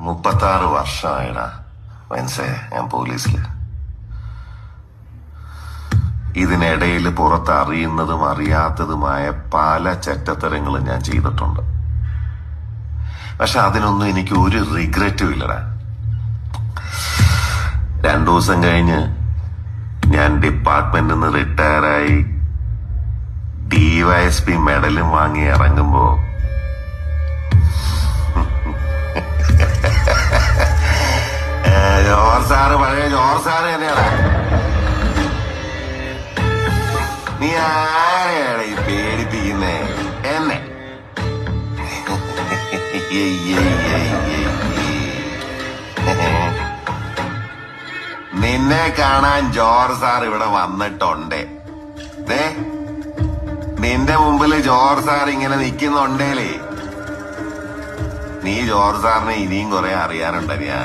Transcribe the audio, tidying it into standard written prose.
36 വർഷമായിടാ വെൻസേ ഞാൻ പോലീസില്. ഇതിനിടയിൽ പുറത്ത് അറിയുന്നതും അറിയാത്തതുമായ പല ചെറ്റത്തരങ്ങളും ഞാൻ ചെയ്തിട്ടുണ്ട്. പക്ഷെ അതിനൊന്നും എനിക്ക് ഒരു റിഗ്രറ്റും ഇല്ലടാ. 2 ദിവസം കഴിഞ്ഞ് ഞാൻ ഡിപ്പാർട്ട്മെന്റിൽ നിന്ന് റിട്ടയറായി DYSP മെഡലും വാങ്ങി ഇറങ്ങുമ്പോ പഴയ ജോർ സാറ് തന്നെയാണ്. നീ ആരെയാണ് ഈ പേടിപ്പിക്കുന്നേ എന്നെ? നിന്നെ കാണാൻ ജോർജ് സാർ ഇവിടെ വന്നിട്ടുണ്ട്. നിന്റെ മുമ്പില് ജോർജ് സാർ ഇങ്ങനെ നിക്കുന്നുണ്ടേലേ നീ ജോർജ് സാറിനെ ഇനിയും കുറെ അറിയാനുണ്ടറിയാ.